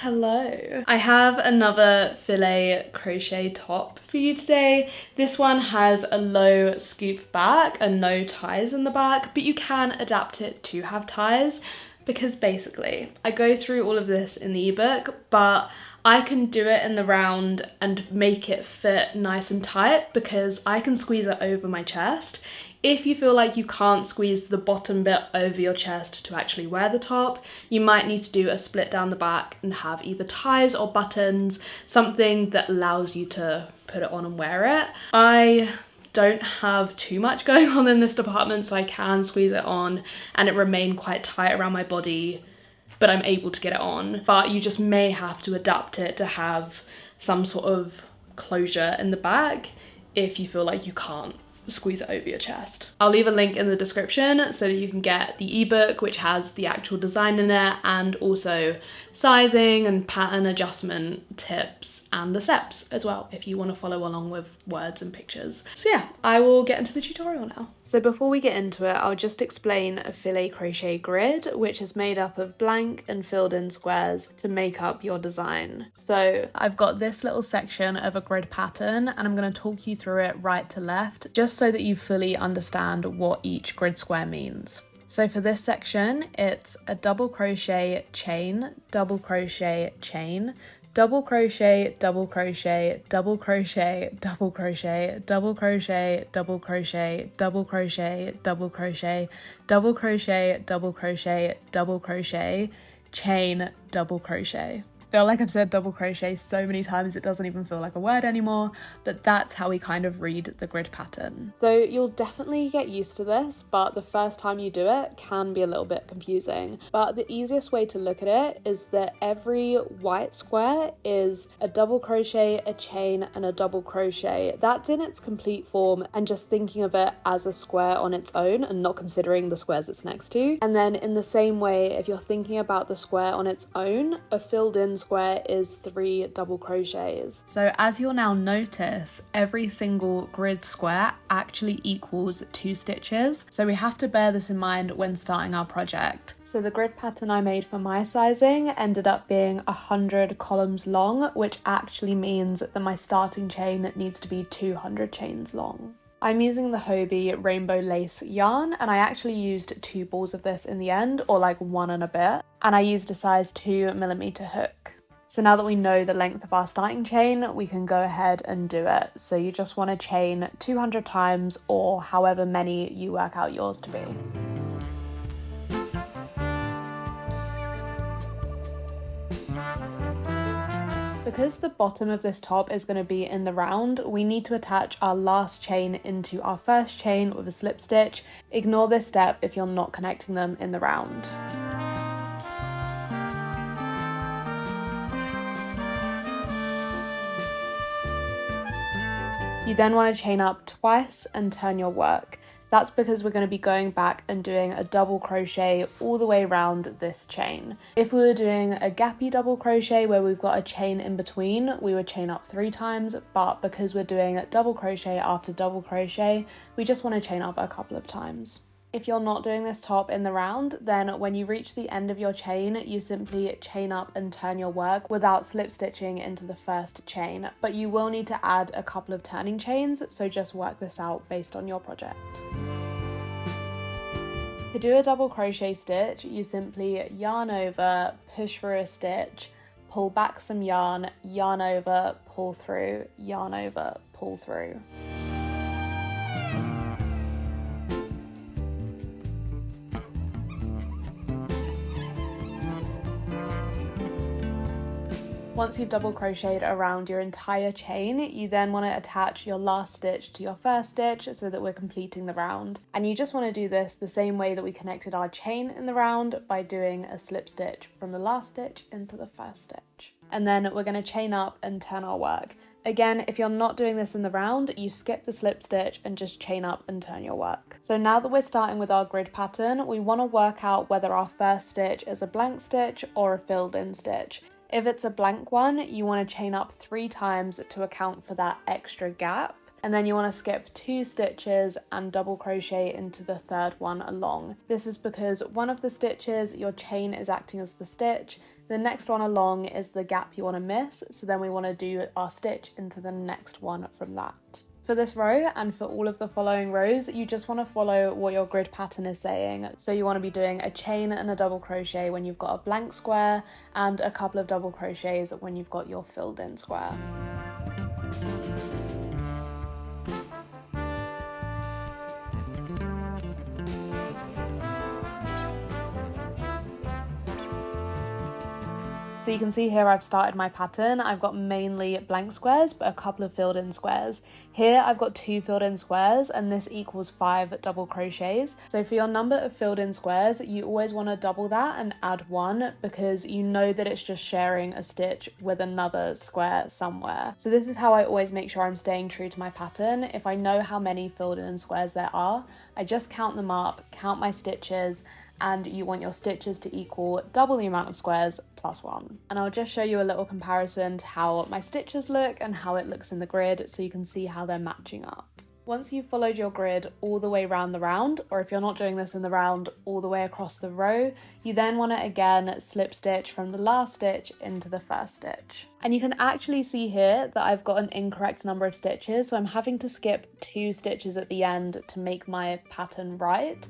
Hello. I have another filet crochet top for you today. This one has a low scoop back and no ties in the back, but you can adapt it to have ties because basically I go through all of this in the ebook, but I can do it in the round and make it fit nice and tight because I can squeeze it over my chest. If you feel like you can't squeeze the bottom bit over your chest to actually wear the top, you might need to do a split down the back and have either ties or buttons, something that allows you to put it on and wear it. I don't have too much going on in this department, so I can squeeze it on and it remain quite tight around my body, but I'm able to get it on. But you just may have to adapt it to have some sort of closure in the back if you feel like you can't squeeze it over your chest. I'll leave a link in the description so that you can get the ebook, which has the actual design in it, and also sizing and pattern adjustment tips and the steps as well if you want to follow along with words and pictures. So yeah, I will get into the tutorial now. So before we get into it, I'll just explain a filet crochet grid, which is made up of blank and filled in squares to make up your design. So I've got this little section of a grid pattern and I'm going to talk you through it right to left, just so that you fully understand what each grid square means. So for this section, it's a double crochet, chain, double crochet, chain, double crochet, double crochet, double crochet, double crochet, double crochet, double crochet, double crochet, double crochet, double crochet, double crochet, double crochet, chain, double crochet. I feel like I've said double crochet so many times it doesn't even feel like a word anymore, but that's how we kind of read the grid pattern. So you'll definitely get used to this, but the first time you do it can be a little bit confusing. But the easiest way to look at it is that every white square is a double crochet, a chain, and a double crochet. That's in its complete form, and just thinking of it as a square on its own and not considering the squares it's next to. And then in the same way, if you're thinking about the square on its own, a filled in square is 3 double crochets. So as you'll now notice, every single grid square actually equals 2 stitches. So we have to bear this in mind when starting our project. So the grid pattern I made for my sizing ended up being 100 columns long, which actually means that my starting chain needs to be 200 chains long. I'm using the Hobbii Rainbow Lace Yarn, and I actually used 2 balls of this in the end, or like 1 and a bit, and I used a size 2mm hook. So now that we know the length of our starting chain, we can go ahead and do it. So you just want to chain 200 times, or however many you work out yours to be. Because the bottom of this top is going to be in the round, we need to attach our last chain into our first chain with a slip stitch. Ignore this step if you're not connecting them in the round. You then want to chain up twice and turn your work. That's because we're going to be going back and doing a double crochet all the way around this chain. If we were doing a gappy double crochet where we've got a chain in between, we would chain up 3 times, but because we're doing double crochet after double crochet, we just want to chain up a couple of times. If you're not doing this top in the round, then when you reach the end of your chain, you simply chain up and turn your work without slip stitching into the first chain, but you will need to add a couple of turning chains, so just work this out based on your project. To do a double crochet stitch, you simply yarn over, push through a stitch, pull back some yarn, yarn over, pull through, yarn over, pull through. Once you've double crocheted around your entire chain, you then want to attach your last stitch to your first stitch so that we're completing the round. And you just want to do this the same way that we connected our chain in the round by doing a slip stitch from the last stitch into the first stitch. And then we're going to chain up and turn our work. Again, if you're not doing this in the round, you skip the slip stitch and just chain up and turn your work. So now that we're starting with our grid pattern, we want to work out whether our first stitch is a blank stitch or a filled in stitch. If it's a blank one, you want to chain up 3 times to account for that extra gap. and then you want to skip 2 stitches and double crochet into the third one along. This is because one of the stitches, your chain is acting as the stitch, the next one along is the gap you want to miss, so then we want to do our stitch into the next one from that. For this row and for all of the following rows, you just want to follow what your grid pattern is saying. So you want to be doing a chain and a double crochet when you've got a blank square, and a couple of double crochets when you've got your filled in square. So you can see here I've started my pattern. I've got mainly blank squares, but a couple of filled in squares. Here I've got 2 filled in squares, and this equals 5 double crochets. So for your number of filled in squares, you always want to double that and add 1, because you know that it's just sharing a stitch with another square somewhere. So this is how I always make sure I'm staying true to my pattern. If I know how many filled in squares there are, I just count them up, count my stitches, and you want your stitches to equal double the amount of squares plus 1. And I'll just show you a little comparison to how my stitches look and how it looks in the grid, so you can see how they're matching up. Once you've followed your grid all the way around the round, or if you're not doing this in the round, all the way across the row, you then want to again slip stitch from the last stitch into the first stitch. And you can actually see here that I've got an incorrect number of stitches, so I'm having to skip 2 stitches at the end to make my pattern right.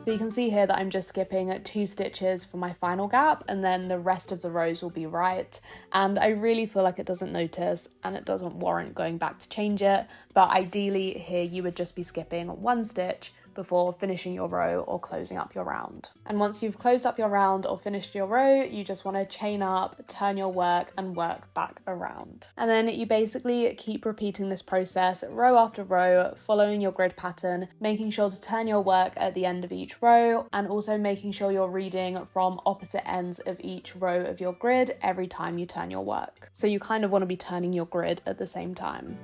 So you can see here that I'm just skipping 2 stitches for my final gap, and then the rest of the rows will be right. And I really feel like it doesn't notice and it doesn't warrant going back to change it, but ideally here you would just be skipping 1 stitch before finishing your row or closing up your round. And once you've closed up your round or finished your row, you just want to chain up, turn your work, and work back around. And then you basically keep repeating this process row after row, following your grid pattern, making sure to turn your work at the end of each row, and also making sure you're reading from opposite ends of each row of your grid every time you turn your work. So you kind of want to be turning your grid at the same time.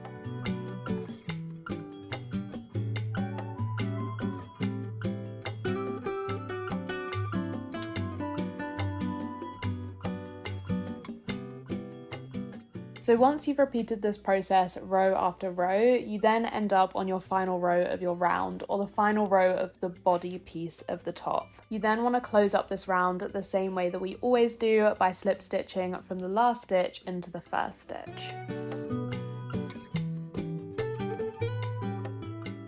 So once you've repeated this process row after row, you then end up on your final row of your round, or the final row of the body piece of the top. You then want to close up this round the same way that we always do, by slip stitching from the last stitch into the first stitch.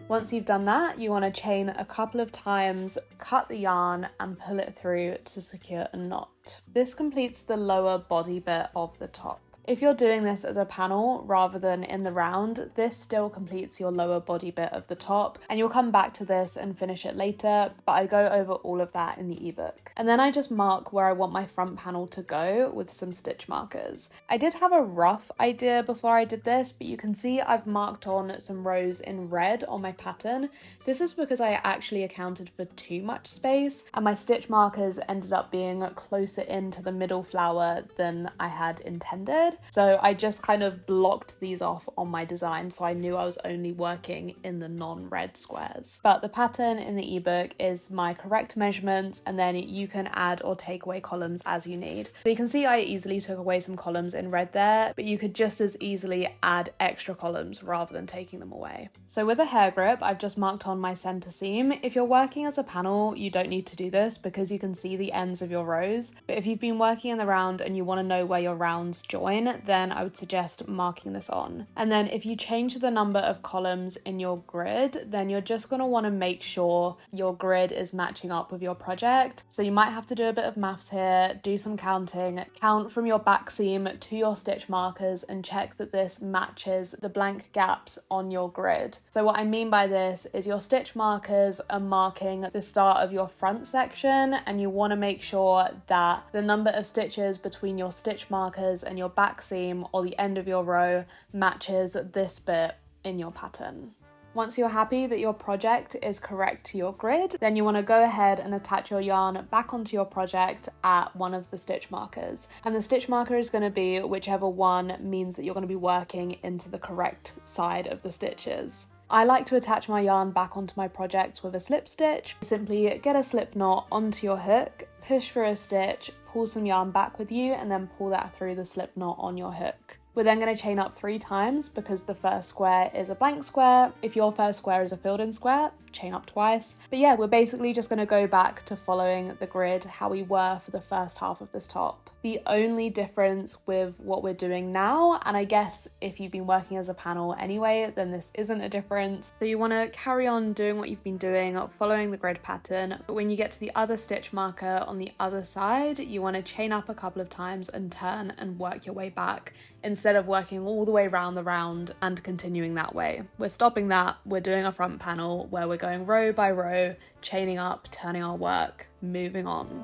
Once you've done that, you want to chain a couple of times, cut the yarn, and pull it through to secure a knot. This completes the lower body bit of the top. If you're doing this as a panel rather than in the round, this still completes your lower body bit of the top, and you'll come back to this and finish it later, but I go over all of that in the ebook. And then I just mark where I want my front panel to go with some stitch markers. I did have a rough idea before I did this, but you can see I've marked on some rows in red on my pattern. This is because I actually accounted for too much space, and my stitch markers ended up being closer into the middle flower than I had intended. So I just kind of blocked these off on my design, so I knew I was only working in the non-red squares. But the pattern in the ebook is my correct measurements, and then you can add or take away columns as you need. So you can see I easily took away some columns in red there, but you could just as easily add extra columns rather than taking them away. So with a hair grip, I've just marked on my center seam. If you're working as a panel, you don't need to do this because you can see the ends of your rows. But if you've been working in the round and you want to know where your rounds join, then I would suggest marking this on. And then if you change the number of columns in your grid, then you're just going to want to make sure your grid is matching up with your project. So you might have to do a bit of maths here, do some counting, count from your back seam to your stitch markers, and check that this matches the blank gaps on your grid. So what I mean by this is your stitch markers are marking the start of your front section, and you want to make sure that the number of stitches between your stitch markers and your back seam or the end of your row matches this bit in your pattern. Once you're happy that your project is correct to your grid, then you want to go ahead and attach your yarn back onto your project at one of the stitch markers. And the stitch marker is going to be whichever one means that you're going to be working into the correct side of the stitches. I like to attach my yarn back onto my project with a slip stitch. Simply get a slip knot onto your hook, push through a stitch, pull some yarn back with you, and then pull that through the slip knot on your hook. We're then going to chain up 3 times because the first square is a blank square. If your first square is a filled in square, chain up twice. But yeah, we're basically just going to go back to following the grid how we were for the first half of this top. The only difference with what we're doing now, and I guess if you've been working as a panel anyway, then this isn't a difference. So you want to carry on doing what you've been doing, following the grid pattern. But when you get to the other stitch marker on the other side, you want to chain up a couple of times and turn and work your way back, instead of working all the way around the round and continuing that way. We're stopping that. We're doing a front panel where we're going row by row, chaining up, turning our work, moving on.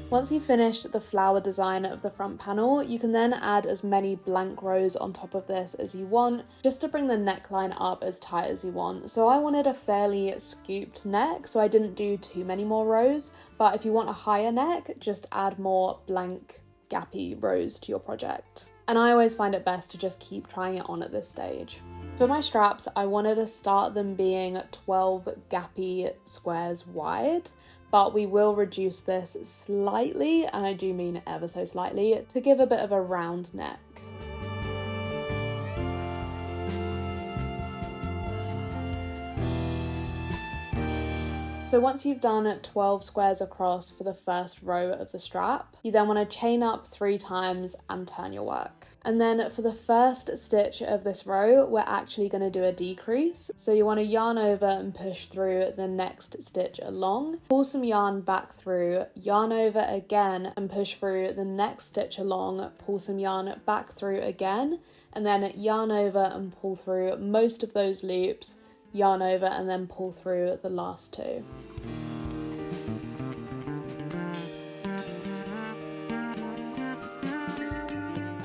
Once you've finished the flower design of the front panel, you can then add as many blank rows on top of this as you want, just to bring the neckline up as tight as you want. So I wanted a fairly scooped neck, so I didn't do too many more rows, but if you want a higher neck, just add more blank gappy rows to your project. And I always find it best to just keep trying it on at this stage. For my straps, I wanted to start them being 12 gappy squares wide, but we will reduce this slightly, and I do mean ever so slightly, to give a bit of a round neck. So once you've done 12 squares across for the first row of the strap, you then want to chain up 3 times and turn your work. And then for the first stitch of this row, we're actually going to do a decrease. So you want to yarn over and push through the next stitch along, pull some yarn back through, yarn over again and push through the next stitch along, pull some yarn back through again, and then yarn over and pull through most of those loops, yarn over and then pull through the last 2.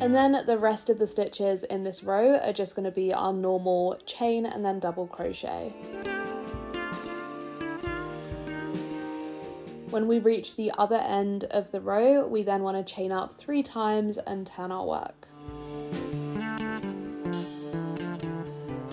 And then the rest of the stitches in this row are just going to be our normal chain and then double crochet. When we reach the other end of the row, we then want to chain up 3 times and turn our work.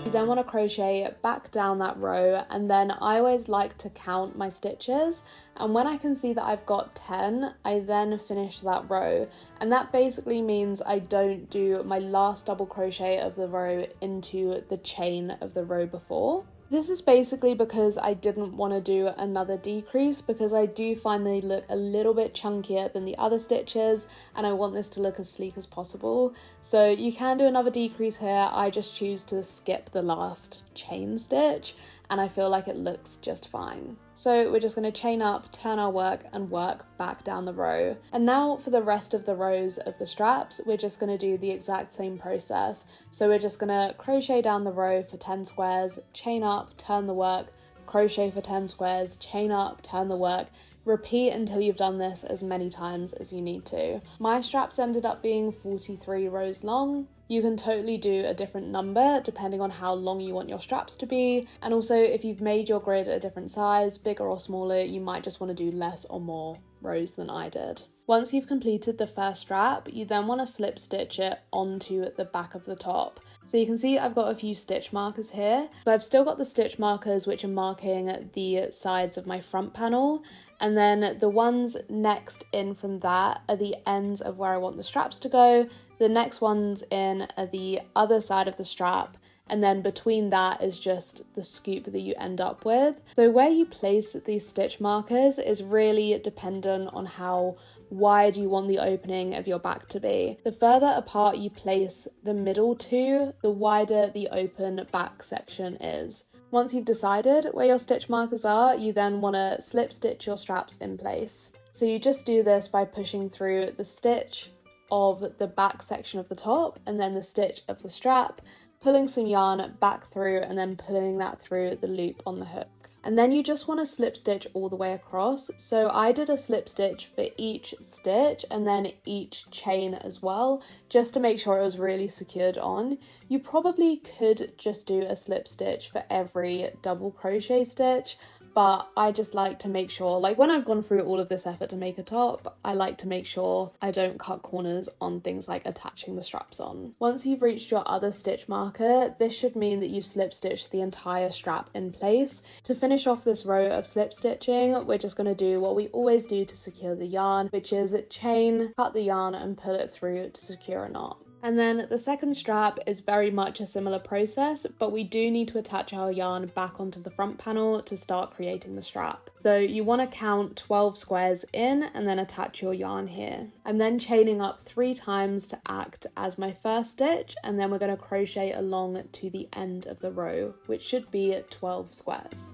You then want to crochet back down that row, and then I always like to count my stitches, and when I can see that I've got 10, I then finish that row, and that basically means I don't do my last double crochet of the row into the chain of the row before. This is basically because I didn't want to do another decrease, because I do find they look a little bit chunkier than the other stitches and I want this to look as sleek as possible. So you can do another decrease here. I just choose to skip the last chain stitch and I feel like it looks just fine. So we're just going to chain up, turn our work and work back down the row. And now for the rest of the rows of the straps, we're just going to do the exact same process. So we're just going to crochet down the row for 10 squares, chain up, turn the work, crochet for 10 squares, chain up, turn the work. Repeat until you've done this as many times as you need to. My straps ended up being 43 rows long. You can totally do a different number depending on how long you want your straps to be. And also if you've made your grid a different size, bigger or smaller, you might just want to do less or more rows than I did. Once you've completed the first strap, you then want to slip stitch it onto the back of the top. So you can see I've got a few stitch markers here. So I've still got the stitch markers which are marking the sides of my front panel. And then the ones next in from that are the ends of where I want the straps to go. The next ones in are the other side of the strap. And then between that is just the scoop that you end up with. So where you place these stitch markers is really dependent on how wide you want the opening of your back to be. The further apart you place the middle two, the wider the open back section is. Once you've decided where your stitch markers are, you then want to slip stitch your straps in place. So you just do this by pushing through the stitch of the back section of the top and then the stitch of the strap, pulling some yarn back through and then pulling that through the loop on the hook. And then you just want to slip stitch all the way across. So I did a slip stitch for each stitch and then each chain as well, just to make sure it was really secured on. You probably could just do a slip stitch for every double crochet stitch, but I just like to make sure, like when I've gone through all of this effort to make a top, I like to make sure I don't cut corners on things like attaching the straps on. Once you've reached your other stitch marker, this should mean that you've slip stitched the entire strap in place. To finish off this row of slip stitching, we're just going to do what we always do to secure the yarn, which is chain, cut the yarn and pull it through to secure a knot. And then the second strap is very much a similar process, but we do need to attach our yarn back onto the front panel to start creating the strap. So you want to count 12 squares in and then attach your yarn here. I'm then chaining up 3 times to act as my first stitch, and then we're going to crochet along to the end of the row, which should be 12 squares.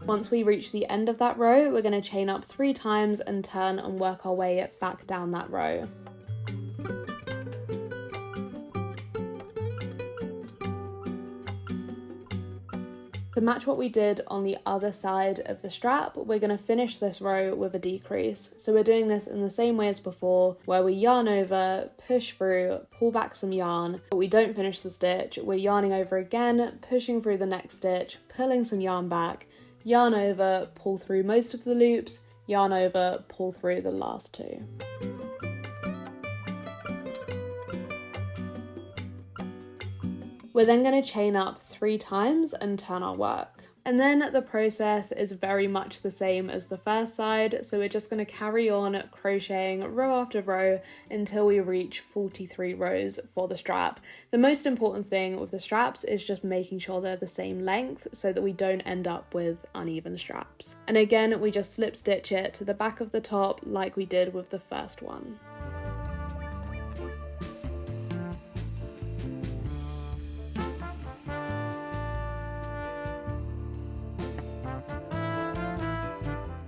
Once we reach the end of that row, we're going to chain up 3 times and turn and work our way back down that row. To match what we did on the other side of the strap, we're going to finish this row with a decrease. So we're doing this in the same way as before, where we yarn over, push through, pull back some yarn, but we don't finish the stitch. We're yarning over again, pushing through the next stitch, pulling some yarn back, yarn over, pull through most of the loops, yarn over, pull through the last 2. We're then going to chain up 3 times and turn our work. And then the process is very much the same as the first side, so we're just going to carry on crocheting row after row until we reach 43 rows for the strap. The most important thing with the straps is just making sure they're the same length so that we don't end up with uneven straps. And again, we just slip stitch it to the back of the top like we did with the first one.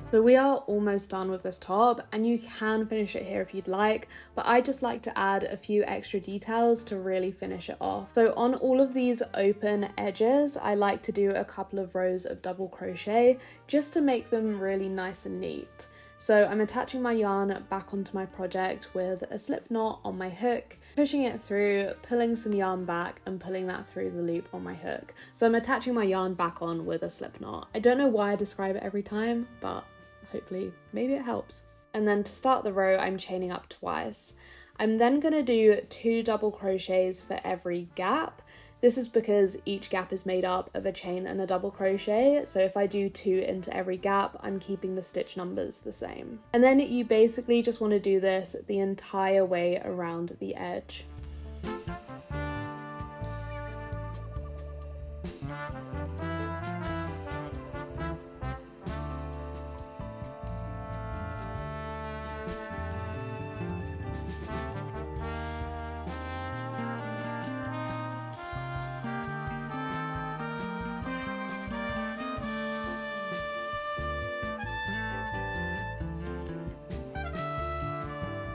So we are almost done with this top, and you can finish it here if you'd like, but I just like to add a few extra details to really finish it off. So on all of these open edges, I like to do a couple of rows of double crochet just to make them really nice and neat. So I'm attaching my yarn back onto my project with a slip knot on my hook, pushing it through, pulling some yarn back and pulling that through the loop on my hook. So I'm attaching my yarn back on with a slip knot. I don't know why I describe it every time, but hopefully maybe it helps. And then to start the row, I'm chaining up twice. I'm then going to do 2 double crochets for every gap. This is because each gap is made up of a chain and a double crochet, so if I do 2 into every gap, I'm keeping the stitch numbers the same. And then you basically just want to do this the entire way around the edge.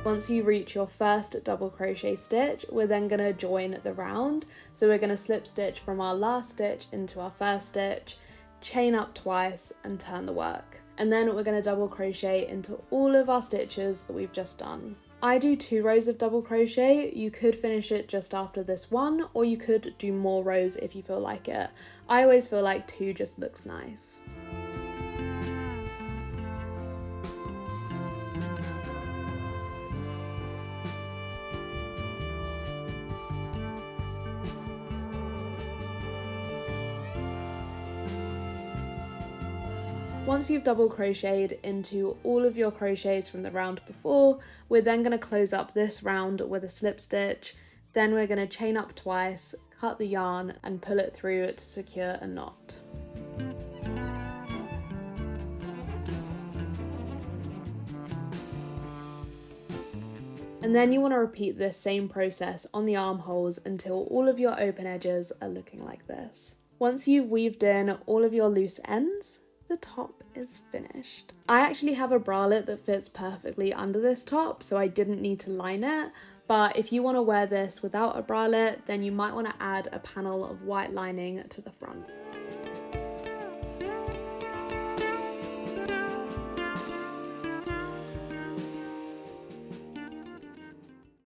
Once you reach your first double crochet stitch, we're then going to join the round. So we're going to slip stitch from our last stitch into our first stitch, chain up twice and turn the work. And then we're going to double crochet into all of our stitches that we've just done. I do 2 rows of double crochet. You could finish it just after this one, or you could do more rows if you feel like it. I always feel like 2 just looks nice. Once you've double crocheted into all of your crochets from the round before, we're then going to close up this round with a slip stitch. Then we're going to chain up twice, cut the yarn and pull it through to secure a knot. And then you want to repeat this same process on the armholes until all of your open edges are looking like this. Once you've weaved in all of your loose ends, the top is finished. I actually have a bralette that fits perfectly under this top, so I didn't need to line it. But if you want to wear this without a bralette, then you might want to add a panel of white lining to the front.